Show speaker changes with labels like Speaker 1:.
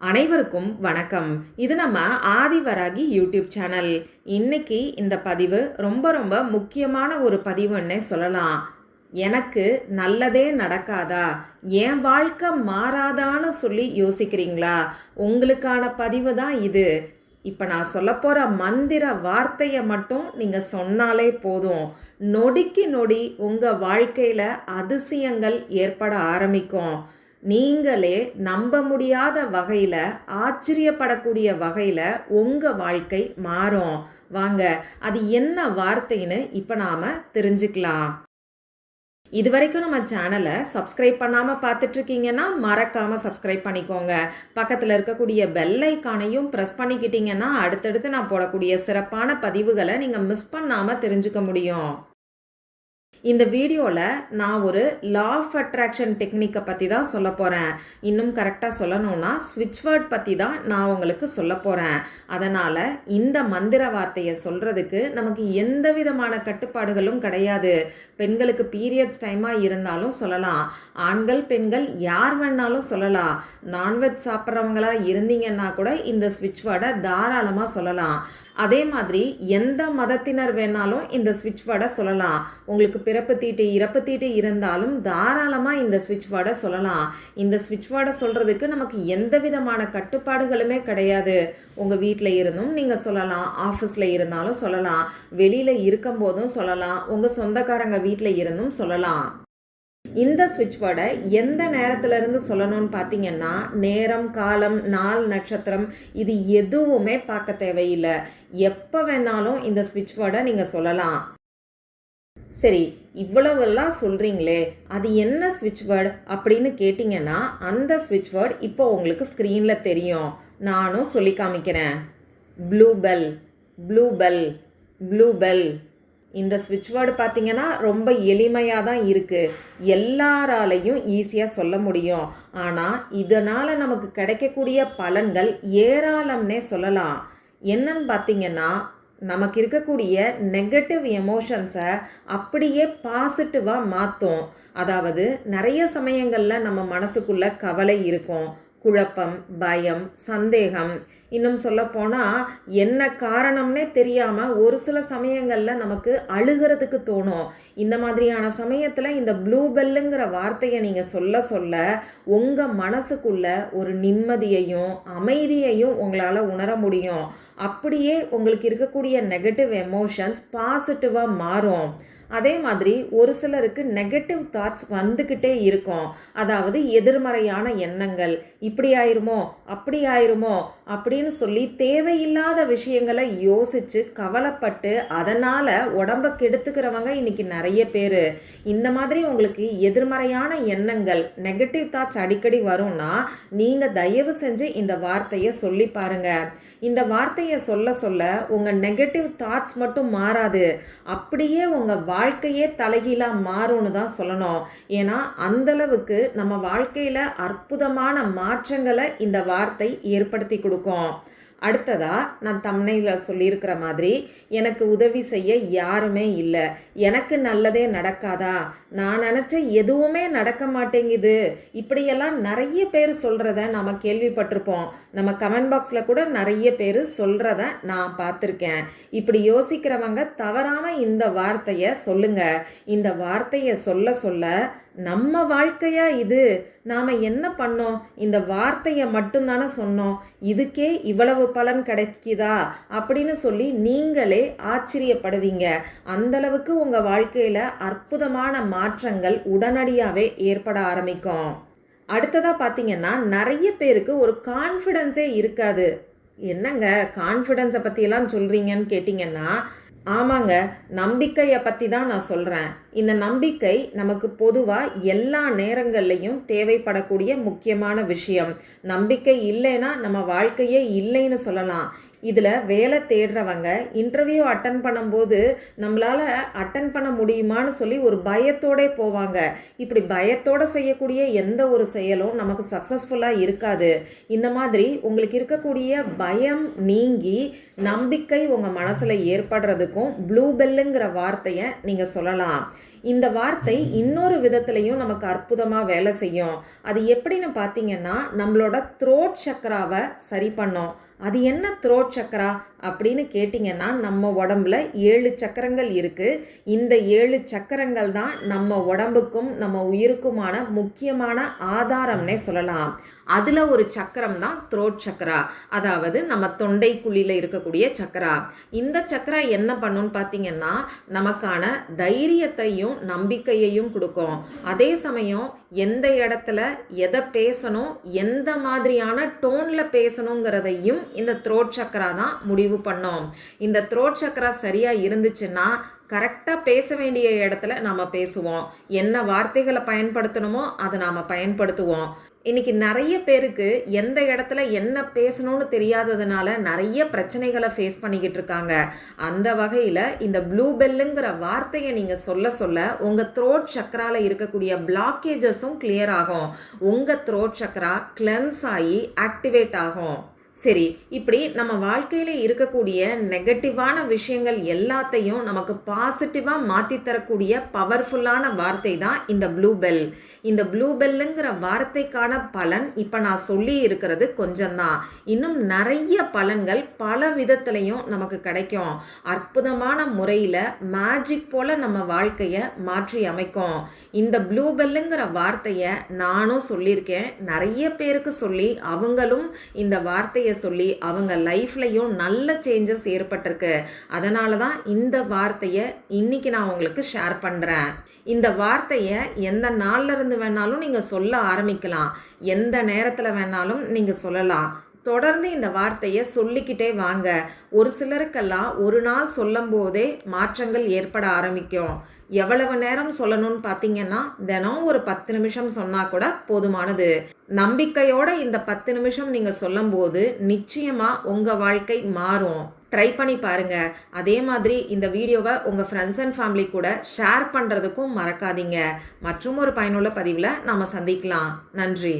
Speaker 1: அனைவருக்கும் வணக்கம். இது நம்ம ஆதிவராகி யூடியூப் சேனல். இன்னைக்கு இந்த பதிவு ரொம்ப ரொம்ப முக்கியமான ஒரு பதிவுன்னே சொல்லலாம். எனக்கு நல்லதே நடக்காதா, என் வாழ்க்கை மாறாதான்னு சொல்லி யோசிக்கிறீங்களா? உங்களுக்கான பதிவு தான் இது. இப்போ நான் சொல்ல போகிற மந்திர வார்த்தையை மட்டும் நீங்கள் சொன்னாலே போதும், நொடிக்கு நொடி உங்கள் வாழ்க்கையில் அதிசயங்கள் ஏற்பட ஆரம்பிக்கும். நீங்களே நம்ப முடியாத வகையில், ஆச்சரியப்படக்கூடிய வகையில் உங்கள் வாழ்க்கை மாறும். வாங்க, அது என்ன வார்த்தைன்னு இப்போ நாம் தெரிஞ்சுக்கலாம். இது வரைக்கும் நம்ம சேனலை சப்ஸ்கிரைப் பண்ணாமல் பார்த்துட்ருக்கீங்கன்னா மறக்காமல் சப்ஸ்கிரைப் பண்ணிக்கோங்க. பக்கத்தில் இருக்கக்கூடிய பெல் ஐக்கானையும் ப்ரெஸ் பண்ணிக்கிட்டீங்கன்னா அடுத்தடுத்து நான் போடக்கூடிய சிறப்பான பதிவுகளை நீங்கள் மிஸ் பண்ணாமல் தெரிஞ்சுக்க முடியும். இந்த வீடியோவில் நான் ஒரு லா ஆஃப் அட்ராக்ஷன் டெக்னிக்கை பற்றி தான் சொல்ல போகிறேன். இன்னும் கரெக்டாக சொல்லணும்னா ஸ்விட்ச் வேர்ட் பற்றி தான் நான் உங்களுக்கு சொல்ல போகிறேன். அதனால் இந்த மந்திர வார்த்தையை சொல்கிறதுக்கு நமக்கு எந்த விதமான கட்டுப்பாடுகளும் கிடையாது. பெண்களுக்கு பீரியட்ஸ் டைமாக இருந்தாலும் சொல்லலாம், ஆண்கள் பெண்கள் யார் வேணாலும் சொல்லலாம். நான்வெஜ் சாப்பிட்றவங்களா இருந்தீங்கன்னா கூட இந்த ஸ்விட்ச் வேர்டை தாராளமாக சொல்லலாம். அதே மாதிரி எந்த மதத்தினர் வேணாலும் இந்த ஸ்விட்ச் வேர்டை சொல்லலாம். உங்களுக்கு பிறப்பு தீட்டு இறப்பு தீட்டு இருந்தாலும் தாராளமாக இந்த ஸ்விட்ச் வேர்டை சொல்லலாம். இந்த ஸ்விட்ச் வேர்டை சொல்கிறதுக்கு நமக்கு எந்த விதமான கட்டுப்பாடுகளுமே கிடையாது. உங்கள் வீட்டில் இருந்தும் நீங்கள் சொல்லலாம், ஆஃபீஸில் இருந்தாலும் சொல்லலாம், வெளியில் இருக்கும்போதும் சொல்லலாம், உங்கள் சொந்தக்காரங்க வீட்டில் இருந்தும் சொல்லலாம். இந்த ஸ்விட்ச் வேர்டை எந்த நேரத்திலிருந்து சொல்லணும்னு பார்த்தீங்கன்னா, நேரம், காலம், நாள், நட்சத்திரம் இது எதுவுமே பார்க்க தேவையில்லை. எப்போ வேணாலும் இந்த ஸ்விட்ச் வேர்டை நீங்கள் சொல்லலாம். சரி, இவ்வளவெல்லாம் சொல்கிறீங்களே, அது என்ன ஸ்விட்ச் வேர்டு அப்படின்னு கேட்டிங்கன்னா, அந்த ஸ்விட்ச் வேர்டு இப்போ உங்களுக்கு ஸ்க்ரீனில் தெரியும். நானும் சொல்லி காமிக்கிறேன். Blue bell, blue bell, blue bell. இந்த ஸ்விட்ச் வேர்டு பார்த்தீங்கன்னா ரொம்ப எளிமையாக தான் இருக்குது. எல்லாராலையும் ஈஸியாக சொல்ல முடியும். ஆனால் இதனால் நமக்கு கிடைக்கக்கூடிய பலன்கள் ஏராளம்னே சொல்லலாம். என்னன்னு பார்த்தீங்கன்னா, நமக்கு இருக்கக்கூடிய நெகட்டிவ் எமோஷன்ஸை அப்படியே பாசிட்டிவாக மாற்றும். அதாவது நிறைய சமயங்களில் நம்ம மனசுக்குள்ள கவலை இருக்கும், குழப்பம், பயம், சந்தேகம். இன்னும் சொல்லப்போனால் என்ன காரணம்னே தெரியாமல் ஒரு சில சமயங்களில் நமக்கு அழுகிறதுக்கு தோணும். இந்த மாதிரியான சமயத்தில் இந்த ப்ளூ பெல்லுங்கிற வார்த்தையை நீங்கள் சொல்ல சொல்ல உங்கள் மனசுக்குள்ள ஒரு நிம்மதியையும் அமைதியையும் உங்களால் உணர முடியும். அப்படியே உங்களுக்கு இருக்கக்கூடிய நெகட்டிவ் எமோஷன்ஸ் பாசிட்டிவாக மாறும். அதே மாதிரி ஒரு சிலருக்கு நெகட்டிவ் தாட்ஸ் வந்துக்கிட்டே இருக்கும். அதாவது எதிர்மறையான எண்ணங்கள், இப்படி ஆயிருமோ அப்படி ஆயிருமோ அப்படின்னு சொல்லி தேவையில்லாத விஷயங்களை யோசித்து கவலைப்பட்டு அதனால் உடம்பை கெடுத்துக்கிறவங்க இன்னைக்கு நிறைய பேர். இந்த மாதிரி உங்களுக்கு எதிர்மறையான எண்ணங்கள், நெகட்டிவ் தாட்ஸ் அடிக்கடி வரும்னா நீங்கள் தயவு செஞ்சு இந்த வார்த்தையை சொல்லி பாருங்கள். இந்த வார்த்தையை சொல்ல சொல்ல உங்கள் நெகட்டிவ் தாட்ஸ் மட்டும் மாறாது, அப்படியே உங்கள் வாழ்க்கையே தலைகீழாக மாறும்னு தான் சொல்லணும். ஏன்னா அந்தளவுக்கு நம்ம வாழ்க்கையில் அற்புதமான மாற்றங்களை இந்த வார்த்தை ஏற்படுத்தி கொடுக்கும். அடுத்ததாக நான் தம்ப்நெயிலில் சொல்லியிருக்கிற மாதிரி, எனக்கு உதவி செய்ய யாருமே இல்லை, எனக்கு நல்லதே நடக்காதா, நான் நினச்ச எதுவுமே நடக்க மாட்டேங்குது, இப்படியெல்லாம் நிறைய பேர் சொல்கிறத நம்ம கேள்விப்பட்டிருப்போம். நம்ம கமெண்ட் பாக்ஸில் கூட நிறைய பேர் சொல்கிறத நான் பார்த்துருக்கேன். இப்படி யோசிக்கிறவங்க தவறாமல் இந்த வார்த்தையை சொல்லுங்கள். இந்த வார்த்தையை சொல்ல சொல்ல நம்ம வாழ்க்கையா இது, நாம் என்ன பண்ணோம், இந்த வார்த்தையை மட்டும்தானே சொன்னோம், இதுக்கே இவ்வளவு பலன் கிடைக்குதா அப்படின்னு சொல்லி நீங்களே ஆச்சரியப்படுவீங்க. அந்தளவுக்கு உங்கள் வாழ்க்கையில் அற்புதமான மாற்றங்கள் உடனடியாகவே ஏற்பட ஆரம்பிக்கும். அடுத்ததாக பார்த்தீங்கன்னா, நிறைய பேருக்கு ஒரு கான்ஃபிடென்ஸே இருக்காது. என்னங்க கான்ஃபிடென்ஸை பற்றியெல்லாம் சொல்கிறீங்கன்னு கேட்டிங்கன்னா, ஆமாங்க, நம்பிக்கையை பற்றி தான் நான் சொல்கிறேன். இந்த நம்பிக்கை நமக்கு பொதுவாக எல்லா நேரங்கள்லையும் தேவைப்படக்கூடிய முக்கியமான விஷயம். நம்பிக்கை இல்லைன்னா நம்ம வாழ்க்கையே இல்லைன்னு சொல்லலாம். இதில் வேலை தேடுறவங்க இன்டர்வியூ அட்டன் பண்ணும்போது நம்மளால் அட்டன் பண்ண முடியுமான்னு சொல்லி ஒரு பயத்தோடே போவாங்க. இப்படி பயத்தோடு செய்யக்கூடிய எந்த ஒரு செயலும் நமக்கு சக்ஸஸ்ஃபுல்லாக இருக்காது. இந்த மாதிரி உங்களுக்கு இருக்கக்கூடிய பயம் நீங்கி நம்பிக்கை உங்கள் மனசில் ஏற்படுறதுக்கும் ப்ளூ பெல்லுங்கிற வார்த்தையை நீங்கள் சொல்லலாம். இந்த வார்த்தை இன்னொரு விதத்துலையும் நமக்கு அற்புதமாக வேலை செய்யும். அது எப்படின்னு பார்த்தீங்கன்னா, நம்மளோட த்ரோட் சக்கராவை சரி பண்ணும். அது என்ன த்ரோட் சக்கரா அப்படின்னு கேட்டிங்கன்னா, நம்ம உடம்புல 7 சக்கரங்கள் இருக்குது. இந்த 7 சக்கரங்கள் தான் நம்ம உடம்புக்கும் நம்ம உயிருக்குமான முக்கியமான ஆதாரம்னே சொல்லலாம். அதில் ஒரு சக்கரம் தான் த்ரோட் சக்கரா, அதாவது நம்ம தொண்டை குழியில் இருக்கக்கூடிய சக்கரா. இந்த சக்கரா என்ன பண்ணுன்னு பார்த்தீங்கன்னா, நமக்கான தைரியத்தையும் நம்பிக்கையையும் கொடுக்கும். அதே சமயம் எந்த இடத்துல எதை பேசணும், எந்த மாதிரியான டோனில் பேசணுங்கிறதையும் இந்த த்ரோட் சக்கரா தான் முடிவு பண்ணோம். இந்த த்ரோட் சக்கரா சரியாக இருந்துச்சுன்னா கரெக்டாக பேச வேண்டிய இடத்துல நாம் பேசுவோம். என்ன வார்த்தைகளை பயன்படுத்தணுமோ அதை நாம் பயன்படுத்துவோம். இன்னைக்கு நிறைய பேருக்கு எந்த இடத்துல என்ன பேசணும்னு தெரியாததுனால நிறைய பிரச்சனைகளை ஃபேஸ் பண்ணிக்கிட்டு இருக்காங்க. அந்த வகையில் இந்த ப்ளூ பெல்லுங்கிற வார்த்தையை நீங்கள் சொல்ல சொல்ல உங்கள் த்ரோட் சக்கரால இருக்கக்கூடிய பிளாக்கேஜஸும் கிளியர் ஆகும். உங்கள் த்ரோட் சக்கரா கிளென்ஸ் ஆகி ஆக்டிவேட் ஆகும். சரி, இப்படி நம்ம வாழ்க்கையில் இருக்கக்கூடிய நெகட்டிவான விஷயங்கள் எல்லாத்தையும் நமக்கு பாசிட்டிவாக மாற்றி தரக்கூடிய பவர்ஃபுல்லான வார்த்தை தான் இந்த ப்ளூ பெல். இந்த ப்ளூ பெல்லுங்கிற வார்த்தைக்கான பலன் இப்போ நான் சொல்லி இருக்கிறது கொஞ்சம்தான். இன்னும் நிறைய பலன்கள் பல விதத்துலையும் நமக்கு கிடைக்கும். அற்புதமான முறையில் மேஜிக் போல் நம்ம வாழ்க்கையை மாற்றி அமைக்கும். இந்த ப்ளூ பெல்லுங்கிற வார்த்தையை நானும் சொல்லியிருக்கேன், நிறைய பேருக்கு சொல்லி அவங்களும் இந்த வார்த்தையை சொல்லி அவங்க லைஃப்லையும் நல்ல சேஞ்சஸ் ஏற்பட்டிருக்கு. அதனால தான் இந்த வார்த்தையை இன்னைக்கு நான் உங்களுக்கு ஷேர் பண்ணுறேன். இந்த வார்த்தையை எந்த நாள்ல இருந்து வேணாலும் நீங்கள் சொல்ல ஆரம்பிக்கலாம், எந்த நேரத்தில் வேணாலும் நீங்கள் சொல்லலாம். தொடர்ந்து இந்த வார்த்தையை சொல்லிக்கிட்டே வாங்க. ஒரு சிலருக்கெல்லாம் ஒரு நாள் சொல்லும் போதே மாற்றங்கள் ஏற்பட ஆரம்பிக்கும். எவ்வளவு நேரம் சொல்லணும்னு பார்த்தீங்கன்னா, தினம் ஒரு 10 நிமிஷம் சொன்னால் கூட போதுமானது. நம்பிக்கையோட இந்த 10 நிமிஷம் நீங்கள் சொல்லும்போது நிச்சயமாக உங்கள் வாழ்க்கை மாறும். ட்ரை பண்ணி பாருங்க. அதே மாதிரி இந்த வீடியோவை உங்கள் ஃப்ரெண்ட்ஸ் அண்ட் ஃபேமிலி கூட ஷேர் பண்ணுறதுக்கும் மறக்காதீங்க. மற்றும் ஒரு பயனுள்ள பதிவில் நாம் சந்திக்கலாம். நன்றி.